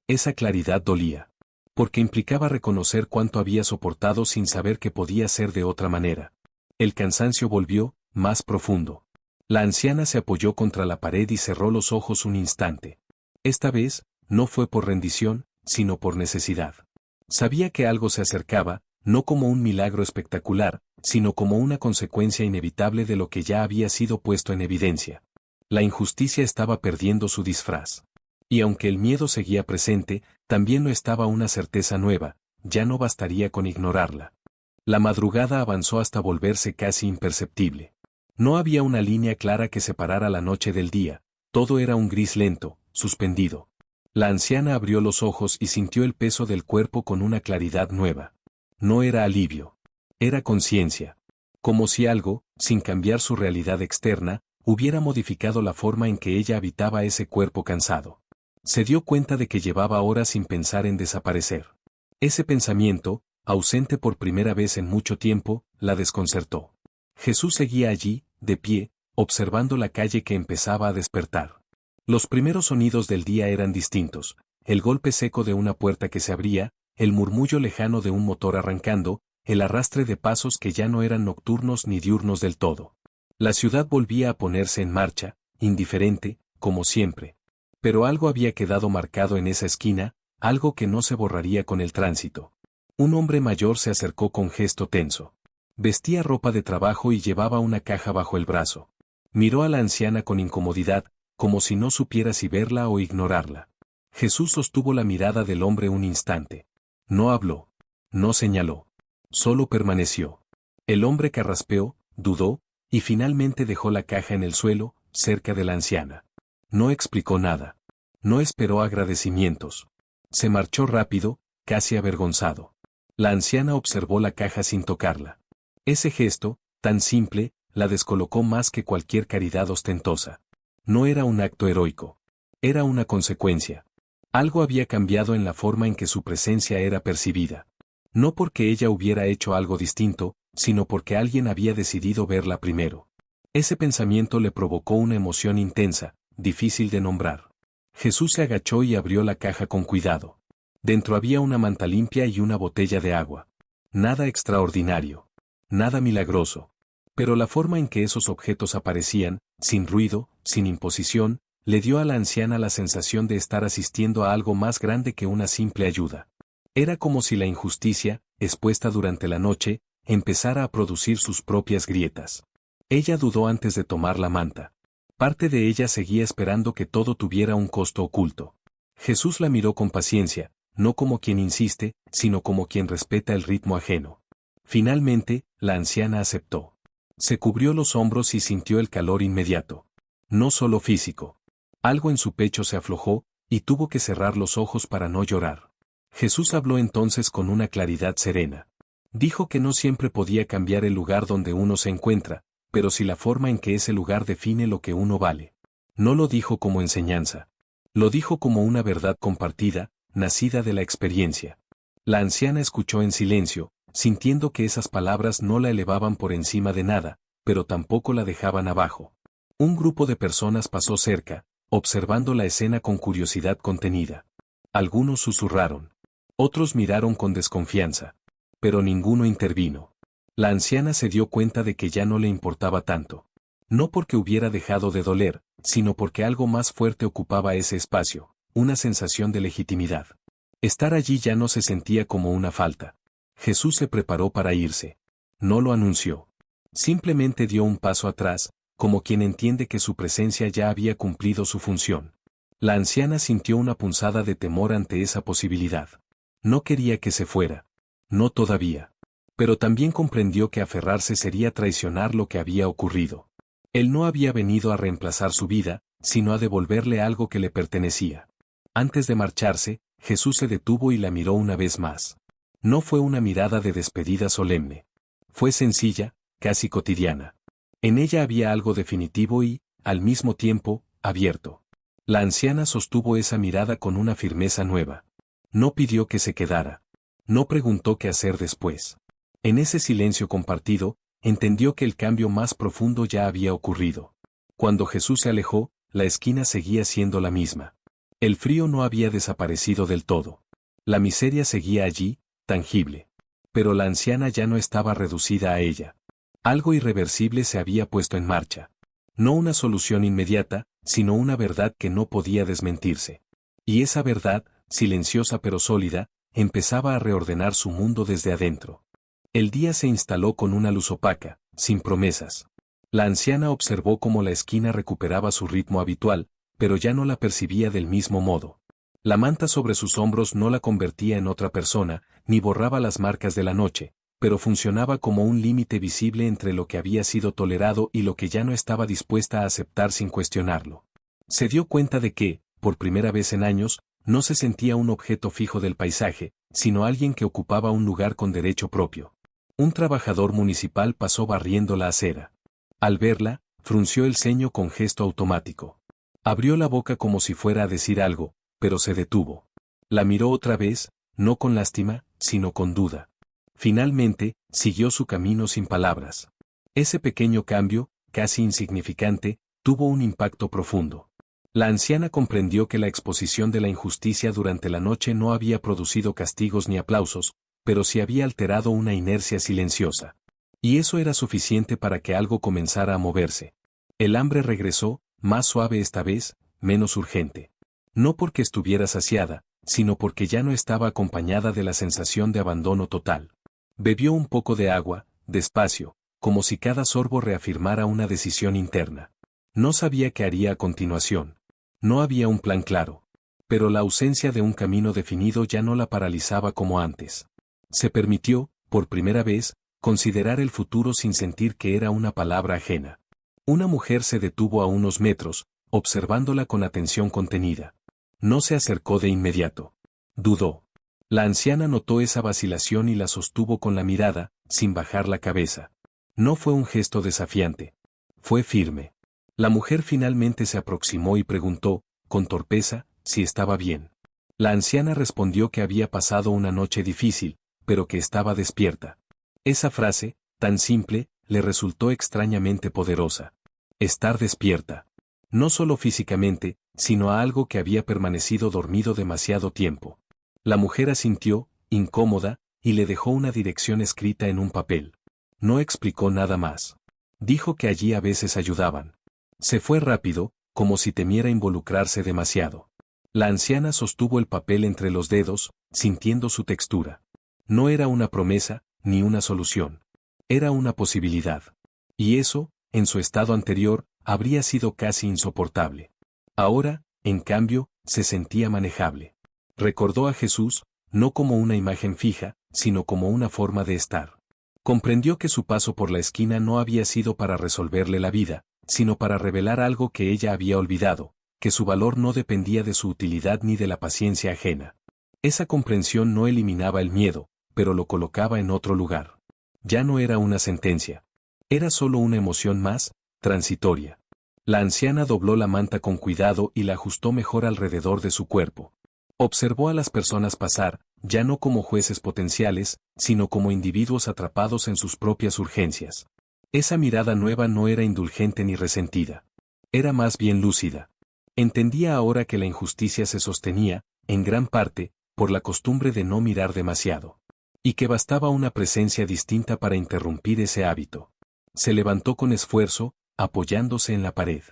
Esa claridad dolía. Porque implicaba reconocer cuánto había soportado sin saber que podía ser de otra manera. El cansancio volvió, más profundo. La anciana se apoyó contra la pared y cerró los ojos un instante. Esta vez, no fue por rendición, sino por necesidad. Sabía que algo se acercaba, no como un milagro espectacular, sino como una consecuencia inevitable de lo que ya había sido puesto en evidencia. La injusticia estaba perdiendo su disfraz. Y aunque el miedo seguía presente, también lo estaba una certeza nueva, ya no bastaría con ignorarla. La madrugada avanzó hasta volverse casi imperceptible. No había una línea clara que separara la noche del día, todo era un gris lento, suspendido. La anciana abrió los ojos y sintió el peso del cuerpo con una claridad nueva. No era alivio. Era conciencia. Como si algo, sin cambiar su realidad externa, hubiera modificado la forma en que ella habitaba ese cuerpo cansado. Se dio cuenta de que llevaba horas sin pensar en desaparecer. Ese pensamiento, ausente por primera vez en mucho tiempo, la desconcertó. Jesús seguía allí, de pie, observando la calle que empezaba a despertar. Los primeros sonidos del día eran distintos, el golpe seco de una puerta que se abría, el murmullo lejano de un motor arrancando, el arrastre de pasos que ya no eran nocturnos ni diurnos del todo. La ciudad volvía a ponerse en marcha, indiferente, como siempre. Pero algo había quedado marcado en esa esquina, algo que no se borraría con el tránsito. Un hombre mayor se acercó con gesto tenso. Vestía ropa de trabajo y llevaba una caja bajo el brazo. Miró a la anciana con incomodidad, como si no supiera si verla o ignorarla. Jesús sostuvo la mirada del hombre un instante. No habló. No señaló. Solo permaneció. El hombre carraspeó, dudó, y finalmente dejó la caja en el suelo, cerca de la anciana. No explicó nada. No esperó agradecimientos. Se marchó rápido, casi avergonzado. La anciana observó la caja sin tocarla. Ese gesto, tan simple, la descolocó más que cualquier caridad ostentosa. No era un acto heroico. Era una consecuencia. Algo había cambiado en la forma en que su presencia era percibida. No porque ella hubiera hecho algo distinto, sino porque alguien había decidido verla primero. Ese pensamiento le provocó una emoción intensa, difícil de nombrar. Jesús se agachó y abrió la caja con cuidado. Dentro había una manta limpia y una botella de agua. Nada extraordinario. Nada milagroso. Pero la forma en que esos objetos aparecían, sin ruido, sin imposición, le dio a la anciana la sensación de estar asistiendo a algo más grande que una simple ayuda. Era como si la injusticia, expuesta durante la noche, empezara a producir sus propias grietas. Ella dudó antes de tomar la manta. Parte de ella seguía esperando que todo tuviera un costo oculto. Jesús la miró con paciencia, no como quien insiste, sino como quien respeta el ritmo ajeno. Finalmente, la anciana aceptó. Se cubrió los hombros y sintió el calor inmediato. No solo físico. Algo en su pecho se aflojó, y tuvo que cerrar los ojos para no llorar. Jesús habló entonces con una claridad serena. Dijo que no siempre podía cambiar el lugar donde uno se encuentra, pero sí la forma en que ese lugar define lo que uno vale. No lo dijo como enseñanza. Lo dijo como una verdad compartida, nacida de la experiencia. La anciana escuchó en silencio, sintiendo que esas palabras no la elevaban por encima de nada, pero tampoco la dejaban abajo. Un grupo de personas pasó cerca, observando la escena con curiosidad contenida. Algunos susurraron. Otros miraron con desconfianza. Pero ninguno intervino. La anciana se dio cuenta de que ya no le importaba tanto. No porque hubiera dejado de doler, sino porque algo más fuerte ocupaba ese espacio, una sensación de legitimidad. Estar allí ya no se sentía como una falta. Jesús se preparó para irse. No lo anunció. Simplemente dio un paso atrás, como quien entiende que su presencia ya había cumplido su función. La anciana sintió una punzada de temor ante esa posibilidad. No quería que se fuera. No todavía. Pero también comprendió que aferrarse sería traicionar lo que había ocurrido. Él no había venido a reemplazar su vida, sino a devolverle algo que le pertenecía. Antes de marcharse, Jesús se detuvo y la miró una vez más. No fue una mirada de despedida solemne. Fue sencilla, casi cotidiana. En ella había algo definitivo y, al mismo tiempo, abierto. La anciana sostuvo esa mirada con una firmeza nueva. No pidió que se quedara. No preguntó qué hacer después. En ese silencio compartido, entendió que el cambio más profundo ya había ocurrido. Cuando Jesús se alejó, la esquina seguía siendo la misma. El frío no había desaparecido del todo. La miseria seguía allí, tangible. Pero la anciana ya no estaba reducida a ella. Algo irreversible se había puesto en marcha. No una solución inmediata, sino una verdad que no podía desmentirse. Y esa verdad, silenciosa pero sólida, empezaba a reordenar su mundo desde adentro. El día se instaló con una luz opaca, sin promesas. La anciana observó cómo la esquina recuperaba su ritmo habitual, pero ya no la percibía del mismo modo. La manta sobre sus hombros no la convertía en otra persona, ni borraba las marcas de la noche, pero funcionaba como un límite visible entre lo que había sido tolerado y lo que ya no estaba dispuesta a aceptar sin cuestionarlo. Se dio cuenta de que, por primera vez en años, no se sentía un objeto fijo del paisaje, sino alguien que ocupaba un lugar con derecho propio. Un trabajador municipal pasó barriendo la acera. Al verla, frunció el ceño con gesto automático. Abrió la boca como si fuera a decir algo, pero se detuvo. La miró otra vez, no con lástima, sino con duda. Finalmente, siguió su camino sin palabras. Ese pequeño cambio, casi insignificante, tuvo un impacto profundo. La anciana comprendió que la exposición de la injusticia durante la noche no había producido castigos ni aplausos, pero sí había alterado una inercia silenciosa. Y eso era suficiente para que algo comenzara a moverse. El hambre regresó, más suave esta vez, menos urgente. No porque estuviera saciada, sino porque ya no estaba acompañada de la sensación de abandono total. Bebió un poco de agua, despacio, como si cada sorbo reafirmara una decisión interna. No sabía qué haría a continuación. No había un plan claro. Pero la ausencia de un camino definido ya no la paralizaba como antes. Se permitió, por primera vez, considerar el futuro sin sentir que era una palabra ajena. Una mujer se detuvo a unos metros, observándola con atención contenida. No se acercó de inmediato. Dudó. La anciana notó esa vacilación y la sostuvo con la mirada, sin bajar la cabeza. No fue un gesto desafiante. Fue firme. La mujer finalmente se aproximó y preguntó, con torpeza, si estaba bien. La anciana respondió que había pasado una noche difícil, pero que estaba despierta. Esa frase, tan simple, le resultó extrañamente poderosa. Estar despierta. No solo físicamente, sino a algo que había permanecido dormido demasiado tiempo. La mujer asintió, incómoda, y le dejó una dirección escrita en un papel. No explicó nada más. Dijo que allí a veces ayudaban. Se fue rápido, como si temiera involucrarse demasiado. La anciana sostuvo el papel entre los dedos, sintiendo su textura. No era una promesa, ni una solución. Era una posibilidad. Y eso, en su estado anterior, habría sido casi insoportable. Ahora, en cambio, se sentía manejable. Recordó a Jesús, no como una imagen fija, sino como una forma de estar. Comprendió que su paso por la esquina no había sido para resolverle la vida, sino para revelar algo que ella había olvidado, que su valor no dependía de su utilidad ni de la paciencia ajena. Esa comprensión no eliminaba el miedo, pero lo colocaba en otro lugar. Ya no era una sentencia. Era solo una emoción más, transitoria. La anciana dobló la manta con cuidado y la ajustó mejor alrededor de su cuerpo. Observó a las personas pasar, ya no como jueces potenciales, sino como individuos atrapados en sus propias urgencias. Esa mirada nueva no era indulgente ni resentida. Era más bien lúcida. Entendía ahora que la injusticia se sostenía, en gran parte, por la costumbre de no mirar demasiado. Y que bastaba una presencia distinta para interrumpir ese hábito. Se levantó con esfuerzo, apoyándose en la pared.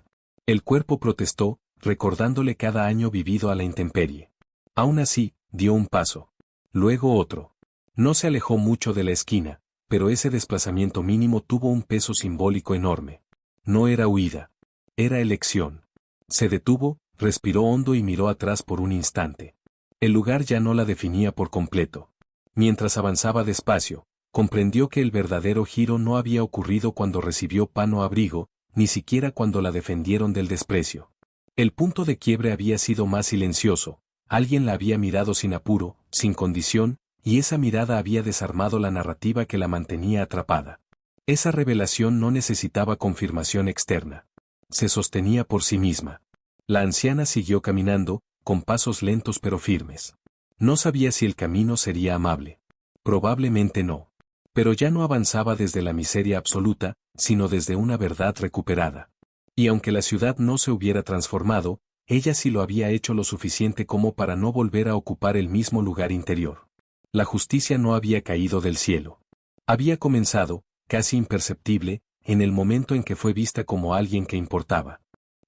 El cuerpo protestó, recordándole cada año vivido a la intemperie. Aún así, dio un paso. Luego otro. No se alejó mucho de la esquina, pero ese desplazamiento mínimo tuvo un peso simbólico enorme. No era huida. Era elección. Se detuvo, respiró hondo y miró atrás por un instante. El lugar ya no la definía por completo. Mientras avanzaba despacio, comprendió que el verdadero giro no había ocurrido cuando recibió pan o abrigo, ni siquiera cuando la defendieron del desprecio. El punto de quiebre había sido más silencioso, alguien la había mirado sin apuro, sin condición, y esa mirada había desarmado la narrativa que la mantenía atrapada. Esa revelación no necesitaba confirmación externa. Se sostenía por sí misma. La anciana siguió caminando, con pasos lentos pero firmes. No sabía si el camino sería amable. Probablemente no. Pero ya no avanzaba desde la miseria absoluta, sino desde una verdad recuperada. Y aunque la ciudad no se hubiera transformado, ella sí lo había hecho lo suficiente como para no volver a ocupar el mismo lugar interior. La justicia no había caído del cielo. Había comenzado, casi imperceptible, en el momento en que fue vista como alguien que importaba.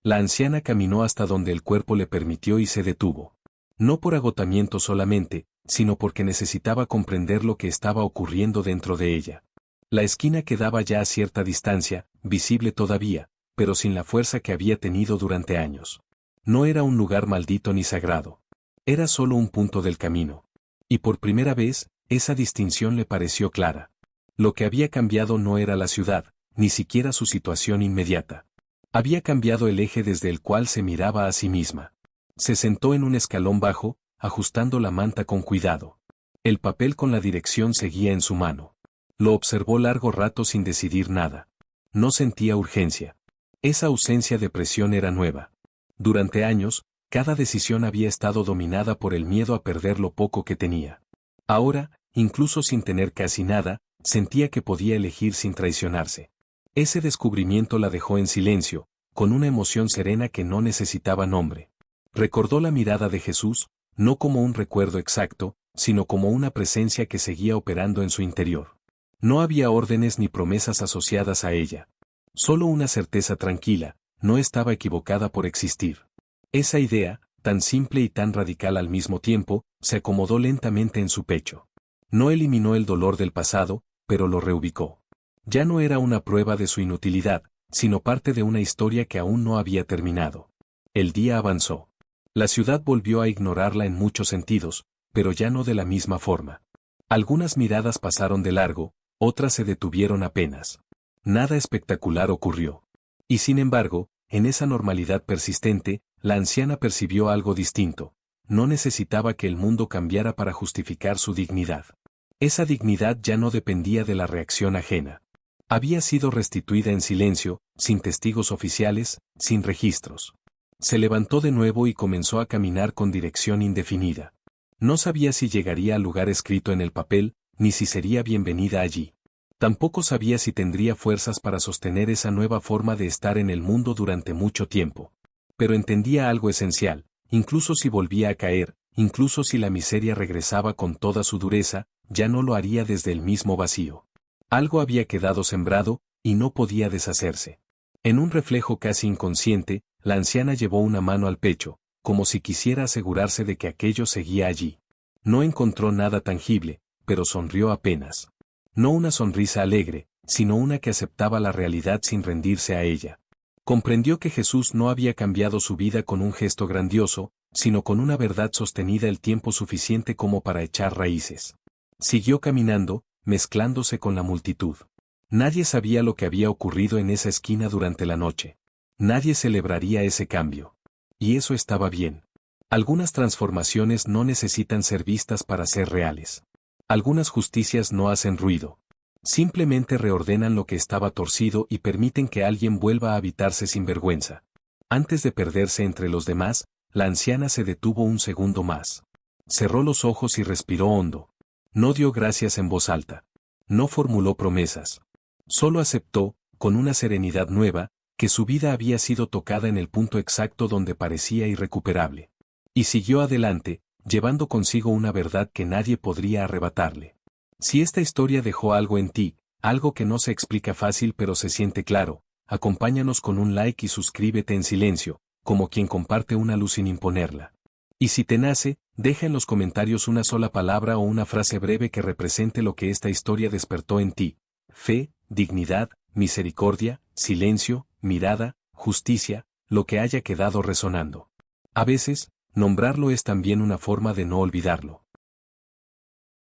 La anciana caminó hasta donde el cuerpo le permitió y se detuvo. No por agotamiento solamente, sino porque necesitaba comprender lo que estaba ocurriendo dentro de ella. La esquina quedaba ya a cierta distancia, visible todavía, pero sin la fuerza que había tenido durante años. No era un lugar maldito ni sagrado. Era solo un punto del camino. Y por primera vez, esa distinción le pareció clara. Lo que había cambiado no era la ciudad, ni siquiera su situación inmediata. Había cambiado el eje desde el cual se miraba a sí misma. Se sentó en un escalón bajo, ajustando la manta con cuidado. El papel con la dirección seguía en su mano. Lo observó largo rato sin decidir nada. No sentía urgencia. Esa ausencia de presión era nueva. Durante años, cada decisión había estado dominada por el miedo a perder lo poco que tenía. Ahora, incluso sin tener casi nada, sentía que podía elegir sin traicionarse. Ese descubrimiento la dejó en silencio, con una emoción serena que no necesitaba nombre. Recordó la mirada de Jesús, no como un recuerdo exacto, sino como una presencia que seguía operando en su interior. No había órdenes ni promesas asociadas a ella. Solo una certeza tranquila, no estaba equivocada por existir. Esa idea, tan simple y tan radical al mismo tiempo, se acomodó lentamente en su pecho. No eliminó el dolor del pasado, pero lo reubicó. Ya no era una prueba de su inutilidad, sino parte de una historia que aún no había terminado. El día avanzó. La ciudad volvió a ignorarla en muchos sentidos, pero ya no de la misma forma. Algunas miradas pasaron de largo, otras se detuvieron apenas. Nada espectacular ocurrió. Y sin embargo, en esa normalidad persistente, la anciana percibió algo distinto. No necesitaba que el mundo cambiara para justificar su dignidad. Esa dignidad ya no dependía de la reacción ajena. Había sido restituida en silencio, sin testigos oficiales, sin registros. Se levantó de nuevo y comenzó a caminar con dirección indefinida. No sabía si llegaría al lugar escrito en el papel, ni si sería bienvenida allí. Tampoco sabía si tendría fuerzas para sostener esa nueva forma de estar en el mundo durante mucho tiempo. Pero entendía algo esencial, incluso si volvía a caer, incluso si la miseria regresaba con toda su dureza, ya no lo haría desde el mismo vacío. Algo había quedado sembrado, y no podía deshacerse. En un reflejo casi inconsciente, la anciana llevó una mano al pecho, como si quisiera asegurarse de que aquello seguía allí. No encontró nada tangible, pero sonrió apenas. No una sonrisa alegre, sino una que aceptaba la realidad sin rendirse a ella. Comprendió que Jesús no había cambiado su vida con un gesto grandioso, sino con una verdad sostenida el tiempo suficiente como para echar raíces. Siguió caminando, mezclándose con la multitud. Nadie sabía lo que había ocurrido en esa esquina durante la noche. Nadie celebraría ese cambio. Y eso estaba bien. Algunas transformaciones no necesitan ser vistas para ser reales. Algunas justicias no hacen ruido. Simplemente reordenan lo que estaba torcido y permiten que alguien vuelva a habitarse sin vergüenza. Antes de perderse entre los demás, la anciana se detuvo un segundo más. Cerró los ojos y respiró hondo. No dio gracias en voz alta. No formuló promesas. Solo aceptó, con una serenidad nueva, que su vida había sido tocada en el punto exacto donde parecía irrecuperable. Y siguió adelante, llevando consigo una verdad que nadie podría arrebatarle. Si esta historia dejó algo en ti, algo que no se explica fácil pero se siente claro, acompáñanos con un like y suscríbete en silencio, como quien comparte una luz sin imponerla. Y si te nace, deja en los comentarios una sola palabra o una frase breve que represente lo que esta historia despertó en ti: fe, dignidad, misericordia, silencio, mirada, justicia, lo que haya quedado resonando. A veces, nombrarlo es también una forma de no olvidarlo.